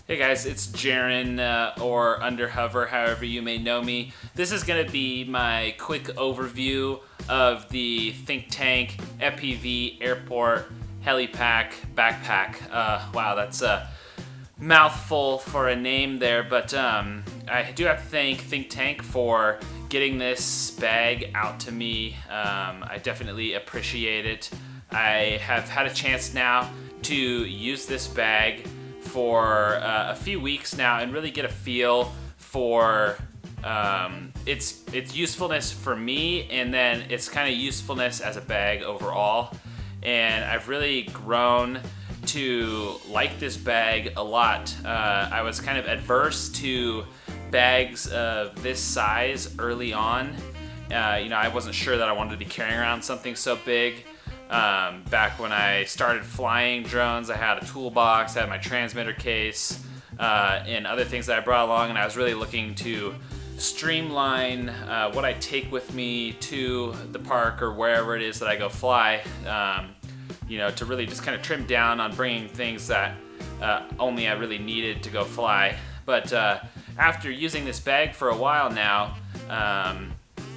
Hey guys, it's Jaren, or Underhover, however you may know me. This is going to be my quick overview of the ThinkTank FPV Airport Helipak Backpack. Wow, that's a mouthful for a name there, but I do have to thank ThinkTank for getting this bag out to me. I definitely appreciate it. I have had a chance now to use this bag for a few weeks now and really get a feel for its usefulness for me, and then its kind of usefulness as a bag overall. And I've really grown to like this bag a lot. I was kind of adverse to bags of this size early on. I wasn't sure that I wanted to be carrying around something so big. Back when I started flying drones, I had a toolbox, I had my transmitter case, and other things that I brought along, and I was really looking to streamline what I take with me to the park or wherever it is that I go fly, to really just kind of trim down on bringing things that only I really needed to go fly. But after using this bag for a while now,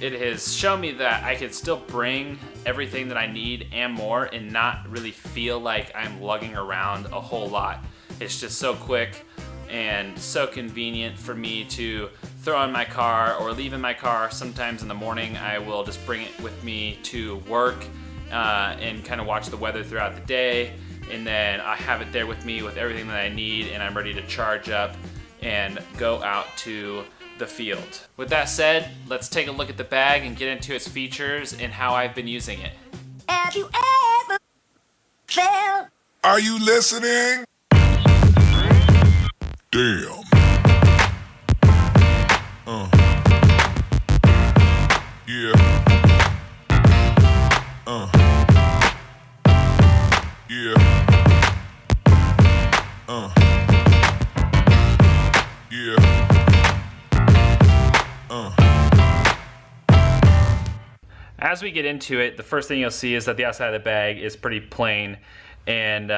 it has shown me that I can still bring everything that I need and more and not really feel like I'm lugging around a whole lot. It's just so quick and so convenient for me to throw in my car or leave in my car. Sometimes in the morning I will just bring it with me to work and kind of watch the weather throughout the day, and then I have it there with me with everything that I need, and I'm ready to charge up and go out to the field. With that said, let's take a look at the bag and get into its features and how I've been using it. Have you ever felt? Are you listening? Damn. Yeah. Yeah. Yeah. As we get into it, the first thing you'll see is that the outside of the bag is pretty plain and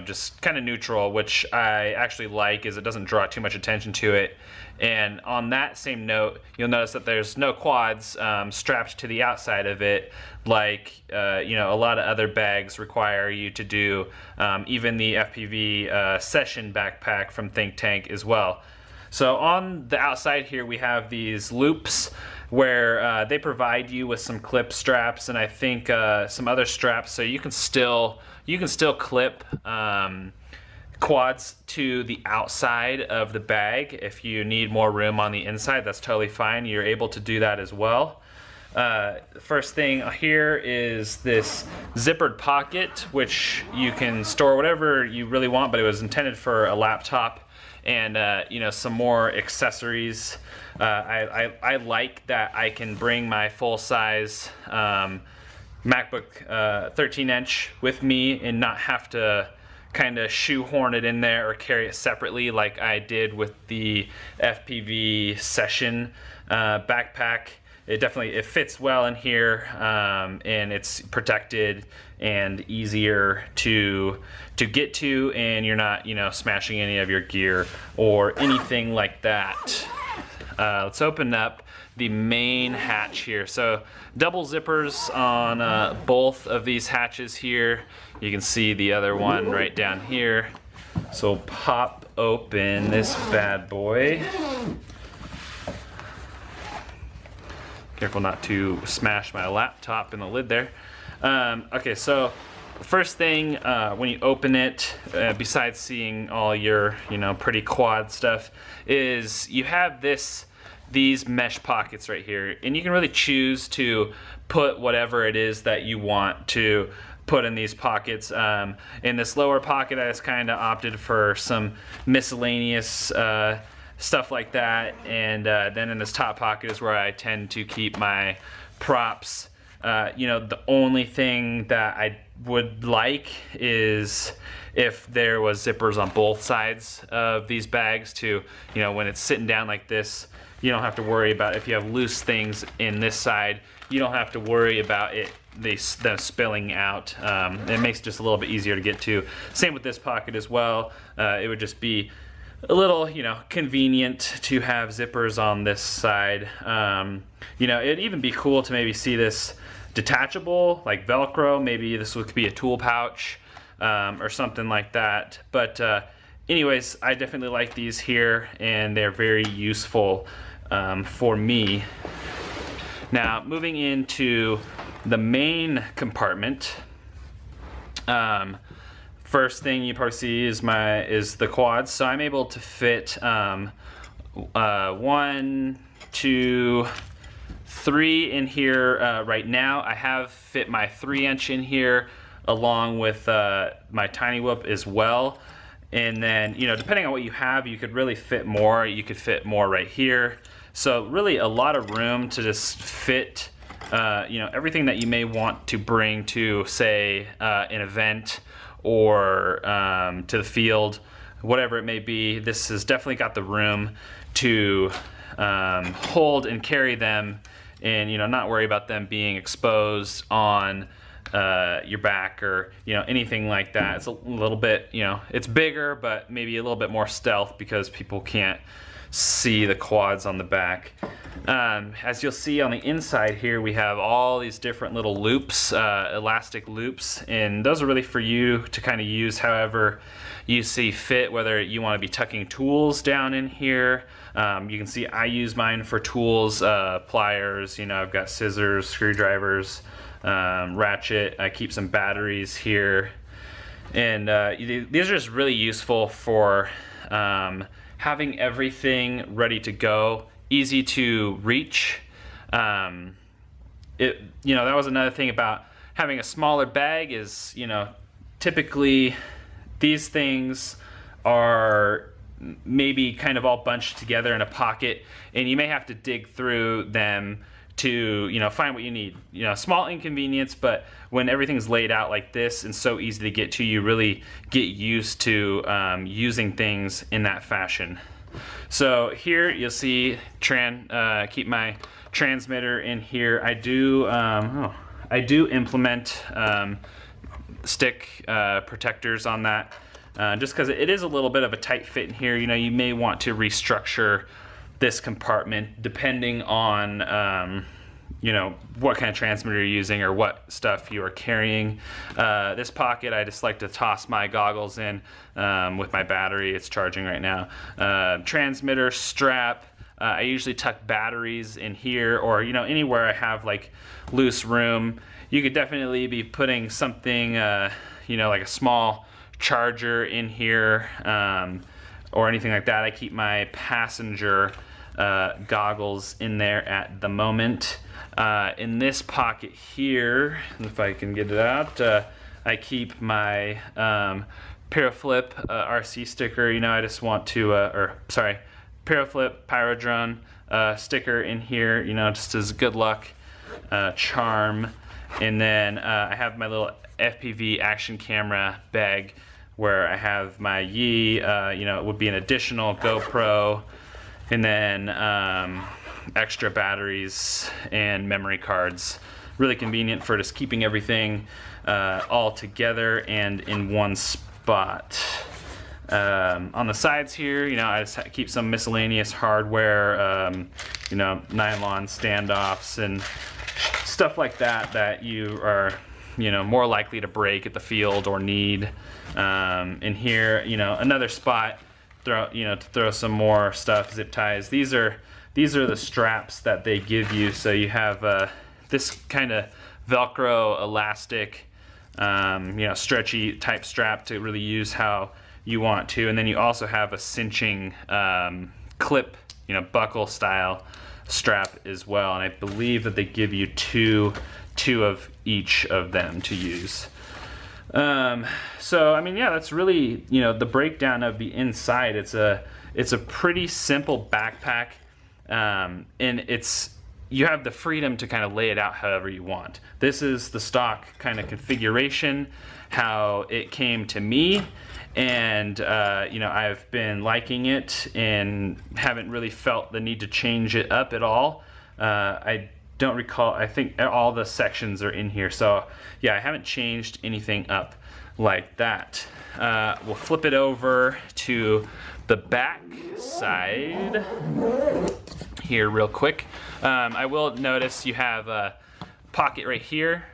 just kind of neutral, which I actually like, is it doesn't draw too much attention to it. And on that same note, you'll notice that there's no quads strapped to the outside of it like a lot of other bags require you to do, even the FPV session backpack from ThinkTank as well. So on the outside here we have these loops where they provide you with some clip straps, and I think some other straps, so you can still clip quads to the outside of the bag. If you need more room on the inside, that's totally fine. You're able to do that as well. The first thing here is this zippered pocket, which you can store whatever you really want, but it was intended for a laptop and some more accessories. I like that I can bring my full-size MacBook 13-inch with me and not have to kind of shoehorn it in there or carry it separately like I did with the FPV session backpack. It fits well in here, and it's protected and easier to get to, and you're not smashing any of your gear or anything like that. Let's open up the main hatch here. So double zippers on both of these hatches here. You can see the other one right down here. So pop open this bad boy. Careful not to smash my laptop in the lid there. Okay, so the first thing when you open it, besides seeing all your pretty quad stuff, is you have these mesh pockets right here, and you can really choose to put whatever it is that you want to put in these pockets. In this lower pocket, I just kind of opted for some miscellaneous stuff like that, and then in this top pocket is where I tend to keep my props. The only thing that I would like is if there was zippers on both sides of these bags to, when it's sitting down like this, you don't have to worry about if you have loose things in this side, you don't have to worry about them spilling out. It makes it just a little bit easier to get to. Same with this pocket as well. It would just be a little, convenient to have zippers on this side. It'd even be cool to maybe see this detachable, like Velcro. Maybe this could be a tool pouch or something like that. But anyways, I definitely like these here, and they're very useful for me. Now, moving into the main compartment, first thing you probably see is the quads. So I'm able to fit 1, 2, 3 in here right now. I have fit my 3-inch in here along with my tiny whoop as well. And then, depending on what you have, you could really fit more. You could fit more right here. So really a lot of room to just fit, everything that you may want to bring to, say, an event or to the field, whatever it may be. This has definitely got the room to hold and carry them, and not worry about them being exposed on your back or anything like that. It's a little bit, it's bigger, but maybe a little bit more stealth because people can't see the quads on the back. As you'll see on the inside here, we have all these different little loops, elastic loops, and those are really for you to kind of use however you see fit, whether you want to be tucking tools down in here. You can see I use mine for tools, pliers, I've got scissors, screwdrivers, ratchet. I keep some batteries here, and these are just really useful for having everything ready to go, easy to reach. That was another thing about having a smaller bag is, typically these things are maybe kind of all bunched together in a pocket, and you may have to dig through them to find what you need. Small inconvenience, but when everything's laid out like this and so easy to get to, you really get used to using things in that fashion. So here you'll see keep my transmitter in here. I do implement stick protectors on that, just because it is a little bit of a tight fit in here. You may want to restructure this compartment depending on what kind of transmitter you're using or what stuff you are carrying. This pocket, I just like to toss my goggles in with my battery. It's charging right now. Transmitter strap. I usually tuck batteries in here, or anywhere I have like loose room. You could definitely be putting something like a small charger in here, or anything like that. I keep my passenger goggles in there at the moment. In this pocket here, if I can get it out, I keep my Paraflip RC sticker. I just want to, Paraflip Pyrodrone sticker in here, just as good luck charm. And then I have my little FPV action camera bag where I have my Yi, it would be an additional Gopro, and then extra batteries and memory cards. Really convenient for just keeping everything all together and in one spot. On the sides here, I just keep some miscellaneous hardware, nylon standoffs and stuff like that you are, more likely to break at the field or need. In here, another spot, to throw some more stuff, zip ties. These are the straps that they give you. So you have this kind of Velcro elastic, stretchy type strap to really use how you want to. And then you also have a cinching clip, buckle style strap as well. And I believe that they give you two of each of them to use. So that's really the breakdown of the inside. It's a pretty simple backpack, and you have the freedom to kind of lay it out however you want. This is the stock kind of configuration, how it came to me, and I've been liking it and haven't really felt the need to change it up at all. I don't recall, I think all the sections are in here. So yeah, I haven't changed anything up like that. We'll flip it over to the back side here real quick. I will notice you have a pocket right here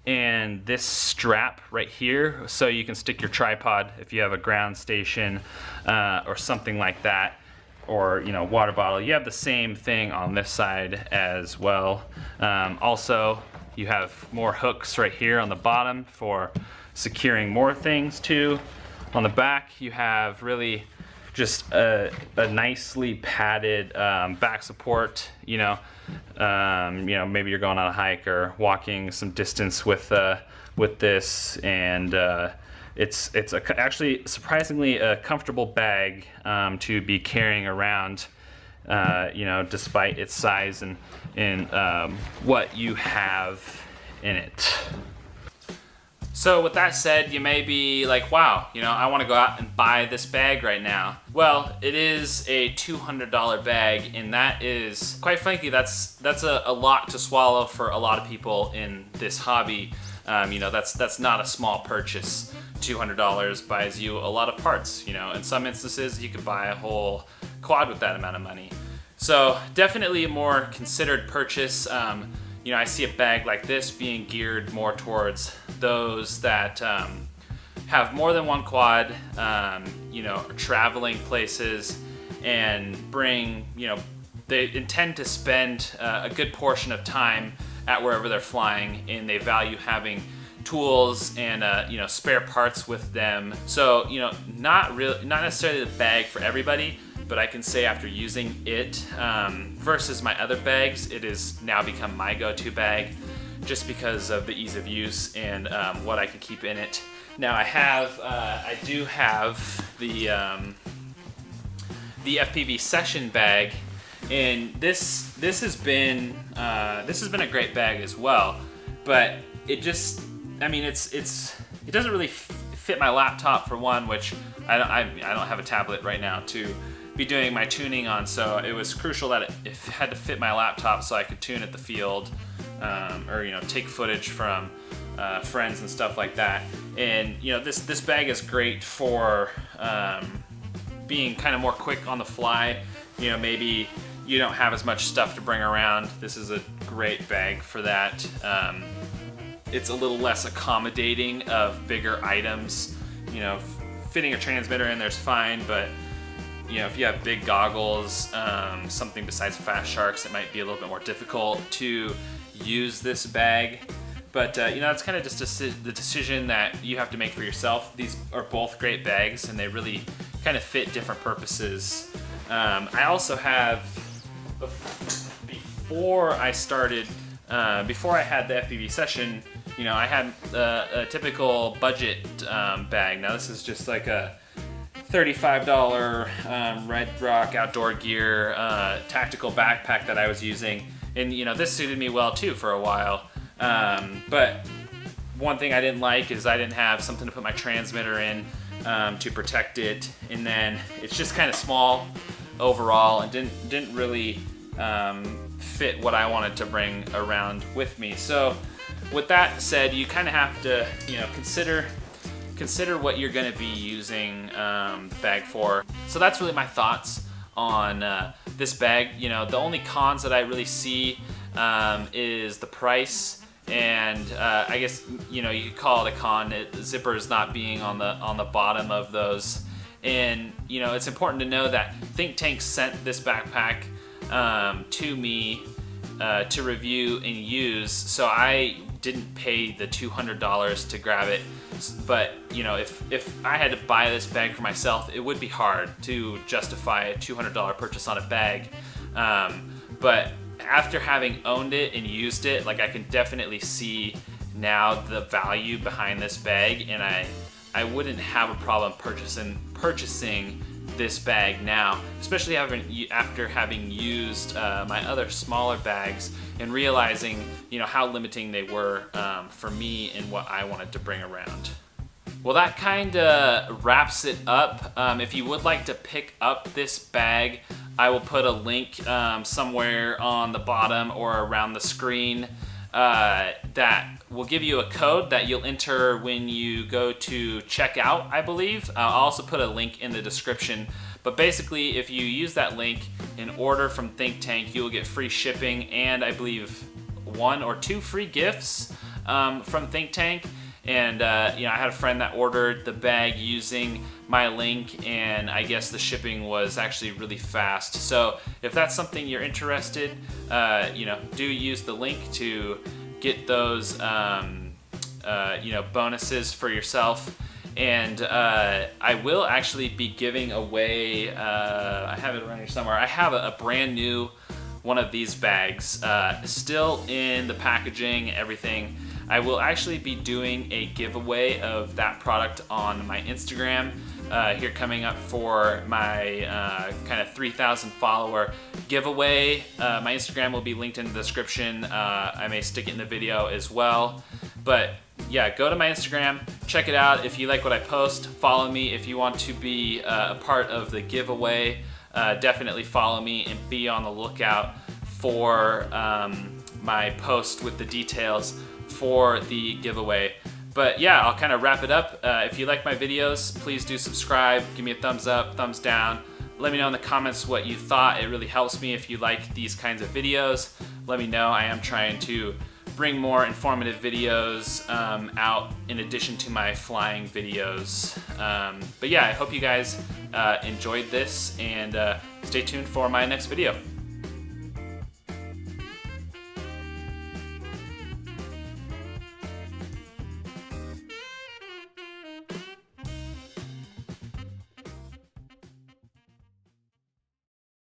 and this strap right here, so you can stick your tripod if you have a ground station or something like that, or water bottle. You have the same thing on this side as well. Also, you have more hooks right here on the bottom for securing more things too. On the back, you have really just a nicely padded back support. Maybe you're going on a hike or walking some distance with this, and it's actually surprisingly a comfortable bag to be carrying around, despite its size and what you have in it. So with that said, you may be like, wow, I want to go out and buy this bag right now. Well, it is a $200 bag, and that is, quite frankly, that's a lot to swallow for a lot of people in this hobby. That's not a small purchase. $200 buys you a lot of parts. In some instances, you could buy a whole quad with that amount of money. So definitely a more considered purchase. I see a bag like this being geared more towards those that have more than one quad, are traveling places and bring, they intend to spend a good portion of time at wherever they're flying, and they value having tools and spare parts with them. So not necessarily the bag for everybody, but I can say after using it versus my other bags, it has now become my go-to bag, just because of the ease of use and what I can keep in it. Now I do have the FPV session bag, and this has been a great bag as well, but it just, it doesn't really fit my laptop for one, which I don't have a tablet right now to be doing my tuning on, so it was crucial that it had to fit my laptop so I could tune at the field, or take footage from friends and stuff like that. And this bag is great for being kind of more quick on the fly. Maybe you don't have as much stuff to bring around. This is a great bag for that. It's a little less accommodating of bigger items. Fitting a transmitter in there's fine, but if you have big goggles, something besides Fast Sharks, it might be a little bit more difficult to use this bag. But it's kind of just the decision that you have to make for yourself. These are both great bags, and they really kind of fit different purposes. I also have, before I had the FPV session, I had a typical budget bag. Now this is just like a $35 Red Rock outdoor gear tactical backpack that I was using, and this suited me well too for a while. But one thing I didn't like is I didn't have something to put my transmitter in to protect it, and then it's just kind of small overall and didn't really fit what I wanted to bring around with me. So with that said, you kind of have to consider what you're going to be using the bag for. So that's really my thoughts on this bag. The only cons that I really see is the price, and I guess you could call it a con. Zippers not being on the bottom of those, and it's important to know that ThinkTank sent this backpack to me to review and use, so I didn't pay the $200 to grab it. But if I had to buy this bag for myself, it would be hard to justify a $200 purchase on a bag. But after having owned it and used it, I can definitely see now the value behind this bag, and I wouldn't have a problem purchasing this bag now, especially after having used my other smaller bags and realizing how limiting they were for me and what I wanted to bring around. Well, that kind of wraps it up. If you would like to pick up this bag, I will put a link somewhere on the bottom or around the screen that will give you a code that you'll enter when you go to checkout, I believe. I'll also put a link in the description. But basically, if you use that link and order from ThinkTank, you will get free shipping and I believe 1 or 2 free gifts from ThinkTank. And you know, I had a friend that ordered the bag using my link, and I guess the shipping was actually really fast. So if that's something you're interested, you know, do use the link to get those you know, bonuses for yourself. And I will actually be giving away, I have it around here somewhere, I have a brand new one of these bags, still in the packaging, everything. I will actually be doing a giveaway of that product on my Instagram here coming up for my kind of 3,000 follower giveaway. My Instagram will be linked in the description. I may stick it in the video as well. But yeah, go to my Instagram, check it out. If you like what I post, follow me. If you want to be a part of the giveaway, definitely follow me and be on the lookout for my post with the details for the giveaway. But yeah, I'll kind of wrap it up. If you like my videos, please do subscribe, give me a thumbs up, thumbs down. Let me know in the comments what you thought. It really helps me if you like these kinds of videos. Let me know. I am trying to bring more informative videos out in addition to my flying videos. But yeah, I hope you guys enjoyed this, and stay tuned for my next video.